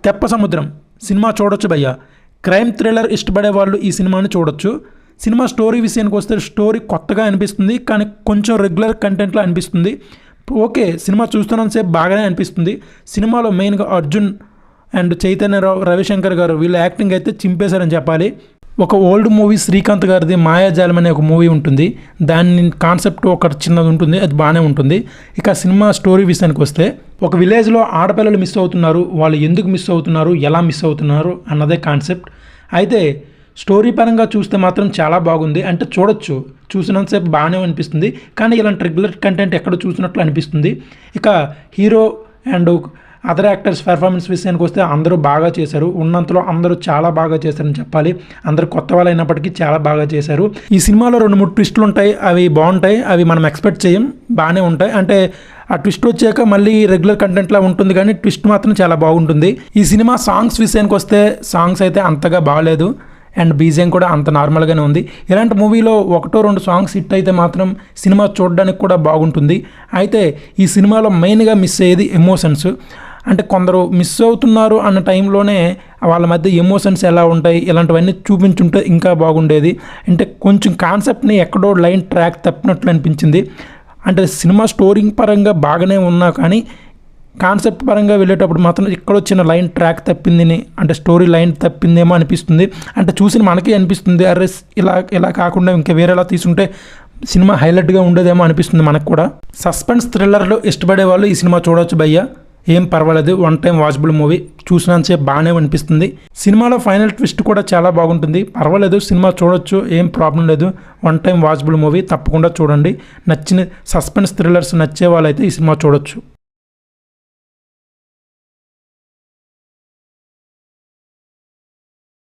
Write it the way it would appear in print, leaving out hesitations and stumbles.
తెప్ప సముద్రం సినిమా చూడొచ్చు భయ్య. క్రైమ్ థ్రిల్లర్ ఇష్టపడే వాళ్ళు ఈ సినిమాని చూడొచ్చు. సినిమా స్టోరీ విషయానికి వస్తే స్టోరీ కొత్తగా అనిపిస్తుంది, కానీ కొంచెం రెగ్యులర్ కంటెంట్లో అనిపిస్తుంది. ఓకే, సినిమా చూస్తున్నంతసేపు బాగానే అనిపిస్తుంది. సినిమాలో మెయిన్గా అర్జున్ అండ్ చైతన్యరావు, రవిశంకర్ గారు వీళ్ళ యాక్టింగ్ అయితే చింపేశారని చెప్పాలి. ఒక ఓల్డ్ మూవీ శ్రీకాంత్ గారిది మాయాజాలం అనే ఒక మూవీ ఉంటుంది. దాని కాన్సెప్ట్ ఒక చిన్నది ఉంటుంది, అది బాగానే ఉంటుంది. ఇక సినిమా స్టోరీ విషయానికి వస్తే ఒక విలేజ్లో ఆడపిల్లలు మిస్ అవుతున్నారు. వాళ్ళు ఎందుకు మిస్ అవుతున్నారు, ఎలా మిస్ అవుతున్నారు అన్నదే కాన్సెప్ట్. అయితే స్టోరీ పరంగా చూస్తే మాత్రం చాలా బాగుంది. అంటే చూడొచ్చు, చూసినంతసేపు బాగానే అనిపిస్తుంది, కానీ ఇలాంటి రెగ్యులర్ కంటెంట్ ఎక్కడ చూసినట్లు అనిపిస్తుంది. ఇక hero and other actors performance విషయానికి వస్తే అందరూ బాగా చేశారు. ఉన్నంతలో అందరూ చాలా బాగా చేశారని చెప్పాలి. అందరూ కొత్త వాళ్ళు అయినప్పటికీ చాలా బాగా చేశారు. ఈ సినిమాలో 2-3 ట్విస్టులు ఉంటాయి, అవి బాగుంటాయి. అవి మనం ఎక్స్పెక్ట్ చేయం, బాగానే ఉంటాయి. అంటే ఆ ట్విస్ట్ వచ్చాక మళ్ళీ రెగ్యులర్ కంటెంట్లా ఉంటుంది, కానీ ట్విస్ట్ మాత్రం చాలా బాగుంటుంది. ఈ సినిమా సాంగ్స్ విషయానికి వస్తే సాంగ్స్ అయితే అంతగా బాగాలేదు, అండ్ బీజిఎం కూడా అంత నార్మల్గానే ఉంది. ఇలాంటి మూవీలో 1-2 సాంగ్స్ హిట్ అయితే మాత్రం సినిమా చూడడానికి కూడా బాగుంటుంది. అయితే ఈ సినిమాలో మెయిన్గా మిస్ అయ్యేది ఎమోషన్స్. అంటే కొందరు మిస్ అవుతున్నారు అన్న టైంలోనే వాళ్ళ మధ్య ఎమోషన్స్ ఎలా ఉంటాయి ఇలాంటివన్నీ చూపించుంటే ఇంకా బాగుండేది. అంటే కొంచెం కాన్సెప్ట్ని ఎక్కడో లైన్ ట్రాక్ తప్పినట్లు అనిపించింది. అంటే సినిమా స్టోరీ పరంగా బాగానే ఉన్నా కానీ కాన్సెప్ట్ పరంగా వెళ్ళేటప్పుడు మాత్రం ఎక్కడో చిన్న లైన్ ట్రాక్ తప్పిందని, అంటే స్టోరీ లైన్ తప్పిందేమో అనిపిస్తుంది. అంటే చూసిన మనకి అనిపిస్తుంది, అరే ఇలా కాకుండా ఇంకా వేరేలా తీసుకుంటే సినిమా హైలైట్గా ఉండేదేమో అనిపిస్తుంది మనకు కూడా. సస్పెన్స్ థ్రిల్లర్లు ఇష్టపడే వాళ్ళు ఈ సినిమా చూడవచ్చు భయ్య, ఏం పర్వాలేదు. 1 టైం వాచబుల్ మూవీ, చూసినంతసేపు బాగానే అనిపిస్తుంది. సినిమాలో ఫైనల్ ట్విస్ట్ కూడా చాలా బాగుంటుంది, పర్వాలేదు, సినిమా చూడొచ్చు, ఏం ప్రాబ్లం లేదు. 1 టైం వాచబుల్ మూవీ, తప్పకుండా చూడండి. నచ్చిన సస్పెన్స్ థ్రిల్లర్స్ నచ్చే వాళ్ళైతే ఈ సినిమా చూడొచ్చు.